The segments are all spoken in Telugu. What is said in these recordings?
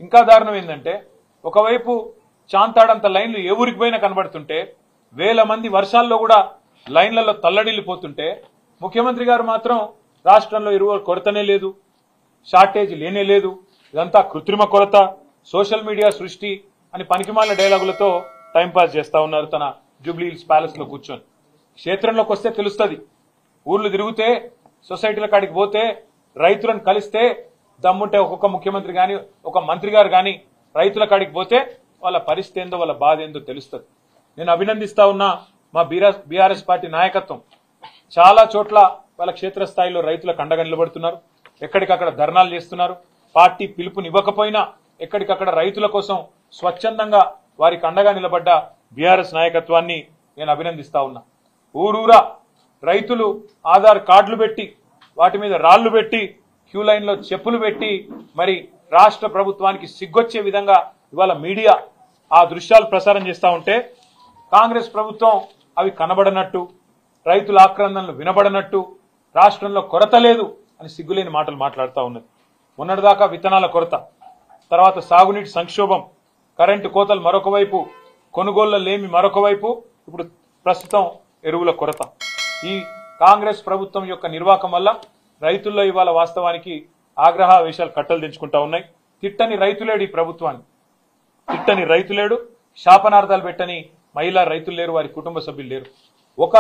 ఇంకా దారుణం ఏంటంటే ఒకవైపు చాంతాడంత లైన్లు ఏ ఊరికి పోయినా కనబడుతుంటే వేల మంది వర్షాల్లో కూడా లైన్లలో తల్లడిల్లిపోతుంటే ముఖ్యమంత్రి గారు మాత్రం రాష్ట్రంలో ఎరువుల కొరతనే లేదు, షార్టేజ్ లేనే లేదు, ఇదంతా కృత్రిమ కొరత, సోషల్ మీడియా సృష్టి అని పనికిమాలిన డైలాగులతో టైంపాస్ చేస్తా ఉన్నారు తన జూబ్లీ హిల్స్ ప్యాలెస్ లో కూర్చొని. క్షేత్రంలోకి వస్తే తెలుస్తుంది, ఊర్లు తిరిగితే సొసైటీల కాడికి పోతే రైతులను కలిస్తే దమ్ముంటే ఒక్కొక్క ముఖ్యమంత్రి గాని ఒక మంత్రి గారు గాని రైతుల కాడికి పోతే వాళ్ళ పరిస్థితి ఏందో వాళ్ళ బాధ ఏందో తెలుస్తుంది. నేను అభినందిస్తా ఉన్నా మా బీఆర్ఎస్ పార్టీ నాయకత్వం చాలా చోట్ల వాళ్ళ క్షేత్రస్థాయిలో రైతులకు అండగా నిలబడుతున్నారు, ఎక్కడికక్కడ ధర్నాలు చేస్తున్నారు. పార్టీ పిలుపునివ్వకపోయినా ఎక్కడికక్కడ రైతుల కోసం స్వచ్ఛందంగా వారికి అండగా నిలబడ్డ బీఆర్ఎస్ నాయకత్వాన్ని నేను అభినందిస్తా ఉన్నా. ఊరూరా రైతులు ఆధార్ కార్డులు పెట్టి వాటి మీద రాళ్లు పెట్టి క్యూ లైన్ లో చెప్పులు పెట్టి మరి రాష్ట్ర ప్రభుత్వానికి సిగ్గొచ్చే విధంగా ఇవాళ మీడియా ఆ దృశ్యాలు ప్రసారం చేస్తా ఉంటే కాంగ్రెస్ ప్రభుత్వం అవి కనబడనట్టు, రైతుల ఆక్రందనలు వినబడనట్టు, రాష్ట్రంలో కొరత లేదు అని సిగ్గులేని మాటలు మాట్లాడుతూ ఉన్నది. మొన్నటిదాకా విత్తనాల కొరత, తర్వాత సాగునీటి సంక్షోభం, కరెంటు కోతలు మరొక వైపు, కొనుగోళ్ల లేమి మరొక వైపు, ఇప్పుడు ప్రస్తుతం ఎరువుల కొరత. ఈ కాంగ్రెస్ ప్రభుత్వం యొక్క నిర్వాహకం వల్ల రైతుల్లో ఇవాళ వాస్తవానికి ఆగ్రహావేశాలు కట్టలు తెంచుకుంటా ఉన్నాయి. తిట్టని రైతులేడు ఈ ప్రభుత్వాన్ని, తిట్టని రైతులేడు, శాపనార్థాలు పెట్టని మహిళా రైతులు లేరు, వారి కుటుంబ సభ్యులు లేరు. ఒక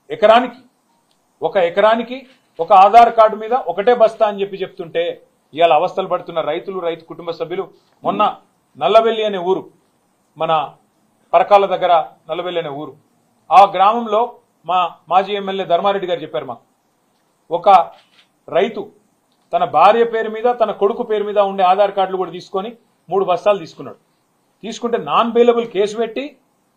ఎకరానికి ఒక ఆధార్ కార్డు మీద ఒకటే బస్తా అని చెప్తుంటే ఇవాళ అవస్థలు పడుతున్న రైతులు, రైతు కుటుంబ సభ్యులు. మొన్న నల్లవెల్లి అనే ఊరు, మన పరకాల దగ్గర నల్లవెల్లి అనే ఊరు, ఆ గ్రామంలో మా మాజీ ఎమ్మెల్యే ధర్మారెడ్డి గారు చెప్పారు మాకు, ఒక రైతు తన భార్య పేరు మీద తన కొడుకు పేరు మీద ఉండే ఆధార్ కార్డులు కూడా తీసుకొని 3 బస్తాలు తీసుకున్నాడు. తీసుకుంటే నాన్ బెయిలబుల్ కేసు పెట్టి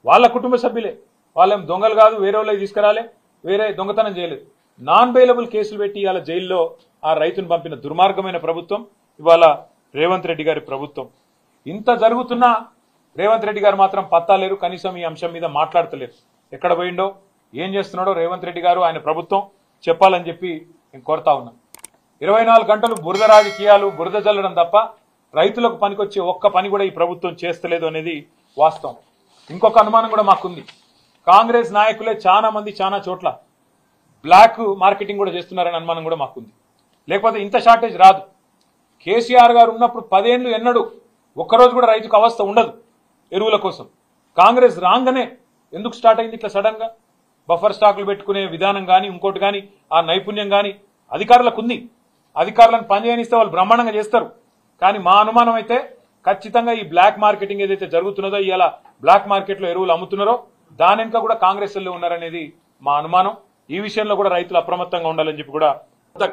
వాళ్ళ కుటుంబ సభ్యులే, వాళ్ళేం దొంగలు కాదు, వేరే వాళ్ళకి తీసుకురాలే, వేరే దొంగతనం చేయలేదు, నాన్ బెయిలబుల్ కేసులు పెట్టి ఇవాళ జైల్లో ఆ రైతును పంపిన దుర్మార్గమైన ప్రభుత్వం ఇవాళ రేవంత్ రెడ్డి గారి ప్రభుత్వం. ఇంత జరుగుతున్నా రేవంత్ రెడ్డి గారు మాత్రం పత్తా లేరు, కనీసం ఈ అంశం మీద మాట్లాడతలేరు. ఎక్కడ పోయిండో ఏం చేస్తున్నాడో రేవంత్ రెడ్డి గారు ఆయన ప్రభుత్వం చెప్పాలని చెప్పి నేను కోరుతా ఉన్నా. 24 గంటలు బురద రాజకీయాలు, బురద జల్లడం తప్ప రైతులకు పనికొచ్చే ఒక్క పని కూడా ఈ ప్రభుత్వం చేస్తలేదు అనేది వాస్తవం. ఇంకొక అనుమానం కూడా మాకుంది, కాంగ్రెస్ నాయకులే చాలా మంది చాలా చోట్ల బ్లాక్ మార్కెటింగ్ కూడా చేస్తున్నారనే అనుమానం కూడా మాకుంది. లేకపోతే ఇంత షార్టేజ్ రాదు. కేసీఆర్ గారు ఉన్నప్పుడు 10 ఏళ్లు ఎన్నడూ ఒక్కరోజు కూడా రైతుకు అవస్థ ఉండదు ఎరువుల కోసం. కాంగ్రెస్ రాగానే ఎందుకు స్టార్ట్ అయింది ఇట్లా సడన్ గా? బఫర్ స్టాకులు పెట్టుకునే విధానం కానీ ఇంకోటి కానీ ఆ నైపుణ్యం కానీ అధికారులకు ఉంది. అధికారులను పనిచేయనిస్తే వాళ్ళు బ్రహ్మాండంగా చేస్తారు. కానీ మా అనుమానం అయితే ఖచ్చితంగా ఈ బ్లాక్ మార్కెటింగ్ ఏదైతే జరుగుతున్నదో, ఇవాళ బ్లాక్ మార్కెట్ లో ఎరువులు అమ్ముతున్నారో దాని వెనుక కూడా కాంగ్రెస్ వాళ్ళు ఉన్నారనేది మా అనుమానం. ఈ విషయంలో కూడా రైతులు అప్రమత్తంగా ఉండాలని చెప్పి కూడా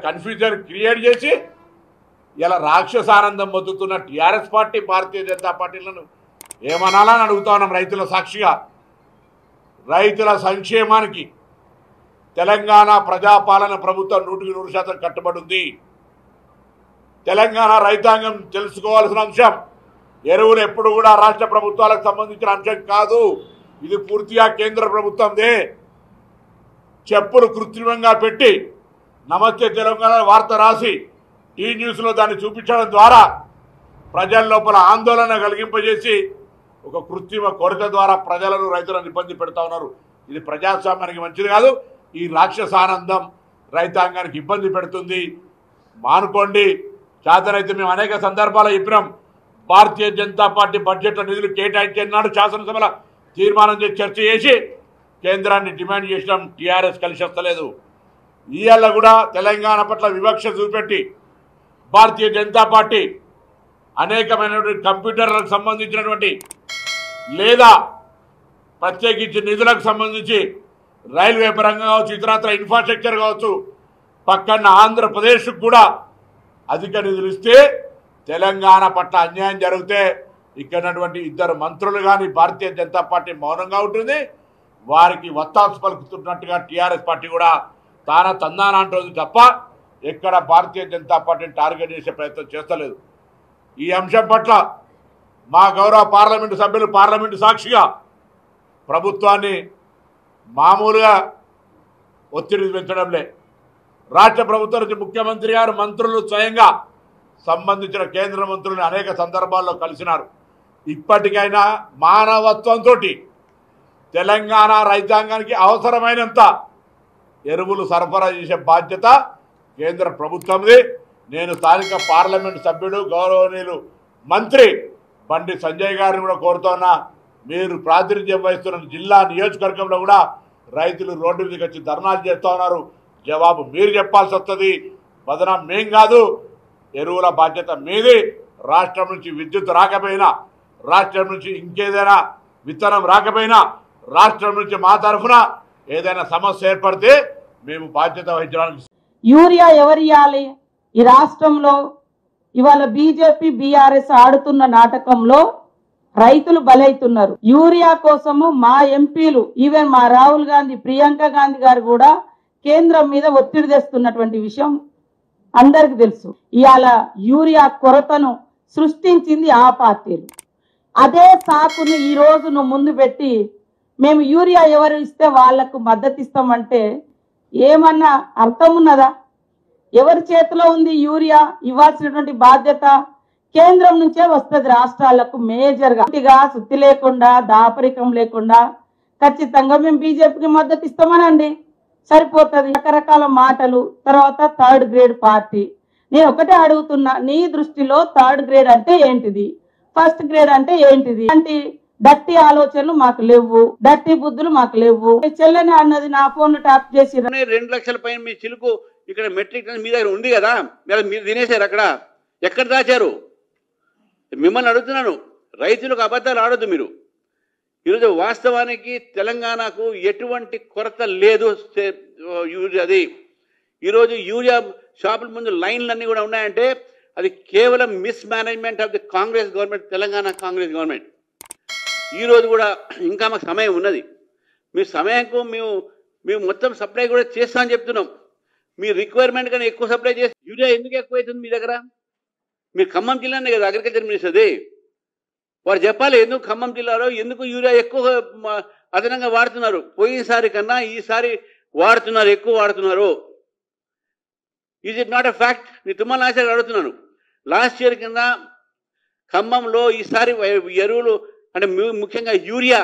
కన్ఫ్యూజన్ క్రియేట్ చేసి ఇలా రాక్షసానందం పొందుతున్న టీఆర్ఎస్ పార్టీ, భారతీయ జనతా పార్టీలను ఏమనాలని అడుగుతా ఉన్నాం రైతుల సాక్షిగా. రైతుల సంక్షేమానికి తెలంగాణ ప్రజాపాలన ప్రభుత్వం 100% కట్టుబడి ఉంది. తెలంగాణ రైతాంగం తెలుసుకోవాల్సిన అంశం, ఎరువులు ఎప్పుడు కూడా రాష్ట్ర ప్రభుత్వాలకు సంబంధించిన అంశం కాదు, ఇది పూర్తిగా కేంద్ర ప్రభుత్వందే. చెప్పులు కృత్రిమంగా పెట్టి నమస్తే తెలంగాణ వార్త రాసి టీ న్యూస్లో దాన్ని చూపించడం ద్వారా ప్రజల లోపల ఆందోళన కలిగింపజేసి ఒక కృత్రిమ కొరత ద్వారా ప్రజలను, రైతులను ఇబ్బంది పెడతా ఉన్నారు. ఇది ప్రజాస్వామ్యానికి మంచిది కాదు. ఈ రాక్షసానందం రైతాంగానికి ఇబ్బంది పెడుతుంది, మానుకోండి. చేతనైతే మేము అనేక సందర్భాలు చెప్పినాం, భారతీయ జనతా పార్టీ బడ్జెట్లో నిధులు కేటాయించన్నాడు, శాసనసభలో తీర్మానం చేసి చర్చ చేసి కేంద్రాన్ని డిమాండ్ చేసినాం. టీఆర్ఎస్ కలిసి వస్తలేదు. ఇవాళ కూడా తెలంగాణ పట్ల వివక్ష చూపెట్టి భారతీయ జనతా పార్టీ అనేకమైనటువంటి కంప్యూటర్లకు సంబంధించినటువంటి లేదా ప్రత్యేకించి నిధులకు సంబంధించి రైల్వే పరంగా కావచ్చు, ఇతరత్ర ఇన్ఫ్రాస్ట్రక్చర్ కావచ్చు, పక్కన ఆంధ్రప్రదేశ్కు కూడా అధిక నిధులు ఇస్తే తెలంగాణ పట్ల అన్యాయం జరిగితే ఇక్కడటువంటి 2 మంత్రులు కానీ భారతీయ జనతా పార్టీ మౌనంగా ఉంటుంది. వారికి వత్తాసు పలుకుతున్నట్టుగా టీఆర్ఎస్ పార్టీ కూడా తందాన అంటుంది తప్ప ఎక్కడ భారతీయ జనతా పార్టీని టార్గెట్ చేసే ప్రయత్నం చేస్తలేదు. ఈ అంశం పట్ల మా గౌరవ పార్లమెంటు సభ్యులు పార్లమెంటు సాక్షిగా ప్రభుత్వాన్ని మామూలుగా ఒత్తిడి పెంచడంలే, రాష్ట్ర ప్రభుత్వం నుంచి ముఖ్యమంత్రి గారు, మంత్రులు స్వయంగా సంబంధించిన కేంద్ర మంత్రులను అనేక సందర్భాల్లో కలిసినారు. ఇప్పటికైనా మానవత్వంతో తెలంగాణ రైతాంగానికి అవసరమైనంత ఎరువులు సరఫరా చేసే బాధ్యత కేంద్ర ప్రభుత్వంది. నేను స్థానిక పార్లమెంటు సభ్యుడు గౌరవనీయులు మంత్రి బండి సంజయ్ గారిని కూడా కోరుతున్నా, మీరు ప్రాతినిధ్యం వహిస్తున్న జిల్లా నియోజకవర్గంలో కూడా రైతులు రోడ్డు మీదకి వచ్చి ధర్నాలు చేస్తూ ఉన్నారు. జవాబు మీరు చెప్పాల్సి వస్తుంది, బదనాం మేం కాదు. ఎరువుల బాధ్యత మీది. రాష్ట్రం నుంచి విద్యుత్ రాకపోయినా, రాష్ట్రం నుంచి ఇంకేదైనా విత్తనం రాకపోయినా, రాష్ట్రం నుంచి మా తరఫున ఏదైనా సమస్య ఏర్పడితే మేము బాధ్యత వహించడానికి. యూరియా ఎవరియాలి? ఈ రాష్ట్రంలో ఇవాళ బీజేపీ బీఆర్ఎస్ ఆడుతున్న నాటకంలో రైతులు బలైతున్నారు. యూరియా కోసము మా ఎంపీలు, ఈవెన్ మా రాహుల్ గాంధీ, ప్రియాంక గాంధీ గారు కూడా కేంద్రం మీద ఒత్తిడి తెస్తున్నటువంటి విషయం అందరికి తెలుసు. ఇవాళ యూరియా కొరతను సృష్టించింది ఆ పార్టీలు. అదే సాకును ఈ రోజు నువ్వు ముందు పెట్టి మేము యూరియా ఎవరు ఇస్తే వాళ్లకు మద్దతు ఇస్తామంటే ఏమన్నా అర్థం ఉన్నదా? ఎవరి చేతిలో ఉంది యూరియా? ఇవ్వాల్సినటువంటి బాధ్యత కేంద్రం నుంచే వస్తుంది రాష్ట్రాలకు మేజర్గా. సుత్తి లేకుండా, దాపరికం లేకుండా ఖచ్చితంగా మేము బీజేపీకి మద్దతు ఇస్తామనండి, సరిపోతుంది. రకరకాల మాటలు. తర్వాత థర్డ్ గ్రేడ్ పార్టీ. నేను ఒకటే అడుగుతున్నా, నీ దృష్టిలో థర్డ్ గ్రేడ్ అంటే ఏంటిది, ఫస్ట్ గ్రేడ్ అంటే ఏంటిది? అంటే డట్టి ఆలోచనలు మాకు లేవు, డట్టి బుద్ధులు మాకు లేవు. చెల్లెని అన్నది నా ఫోన్ ట్యాప్ చేసి 2 లక్షల పైన మీ చిలుకు ఇక్కడ మెట్రిక్ మీ దగ్గర ఉంది కదా, మీరు తినేశారు. అక్కడ ఎక్కడ దాచారు? మిమ్మల్ని అడుగుతున్నాను. రైతులకు అబద్ధాలు ఆడొద్దు మీరు. ఈరోజు వాస్తవానికి తెలంగాణకు ఎటువంటి కొరత లేదు యూరియాది. ఈరోజు యూరియా షాపుల ముందు లైన్లన్నీ కూడా ఉన్నాయంటే అది కేవలం miss management of the Congress government, Telangana Congress government. ఈరోజు కూడా ఇంకా మాకు సమయం ఉన్నది. మీ సమయంకు మేము మొత్తం సప్లై కూడా చేస్తామని చెప్తున్నాం. మీ రిక్వైర్మెంట్ కన్నా ఎక్కువ సప్లై చేసి యూరియా ఎందుకు ఎక్కువ అవుతుంది మీ దగ్గర? మీరు ఖమ్మం జిల్లానే కదా అగ్రికల్చర్ మినిస్టర్ది. వారు చెప్పాలి ఎందుకు ఖమ్మం జిల్లాలో ఎందుకు యూరియా ఎక్కువ అదనంగా వాడుతున్నారు. పోయినసారి కన్నా ఈసారి వాడుతున్నారు, ఎక్కువ వాడుతున్నారు. Is it not a fact? నేను తుమ్మల నాయకుడు అడుగుతున్నాను. లాస్ట్ ఇయర్ కింద ఖమ్మంలో ఈసారి ఎరువులు అంటే ముఖ్యంగా యూరియా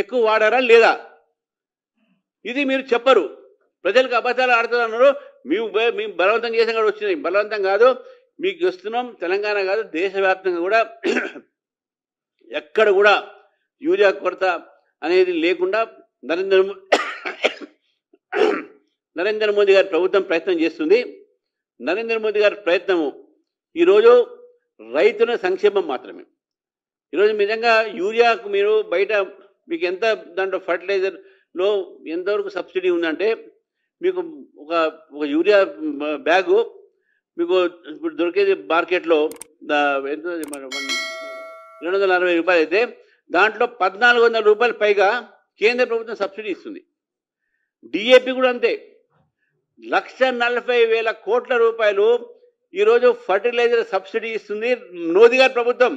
ఎక్కువ వాడారా లేదా? ఇది మీరు చెప్పరు. ప్రజలకు అబద్ధాలు ఆడుతున్నారు. మేము బలవంతం చేసిన కూడా వచ్చినాయి. బలవంతం కాదు, మీకు వస్తున్నాం. తెలంగాణ కాదు, దేశవ్యాప్తంగా కూడా ఎక్కడ కూడా యూరియా కొరత అనేది లేకుండా నరేంద్ర మోదీ గారి ప్రభుత్వం ప్రయత్నం చేస్తుంది. నరేంద్ర మోదీ గారి ప్రయత్నము ఈరోజు రైతుల సంక్షేమం మాత్రమే. ఈరోజు నిజంగా యూరియాకు మీరు బయట మీకు ఎంత దాంట్లో ఫర్టిలైజర్లో ఎంతవరకు సబ్సిడీ ఉందంటే మీకు ఒక యూరియా బ్యాగు మీకు ఇప్పుడు దొరికేది మార్కెట్లో ఎంత 240 రూపాయలు అయితే దాంట్లో 1400 రూపాయలు పైగా కేంద్ర ప్రభుత్వం సబ్సిడీ ఇస్తుంది. డిఏపి కూడా అంతే. 1,40,000 కోట్ల రూపాయలు ఈరోజు ఫర్టిలైజర్ సబ్సిడీ ఇస్తుంది మోదీ గారి ప్రభుత్వం.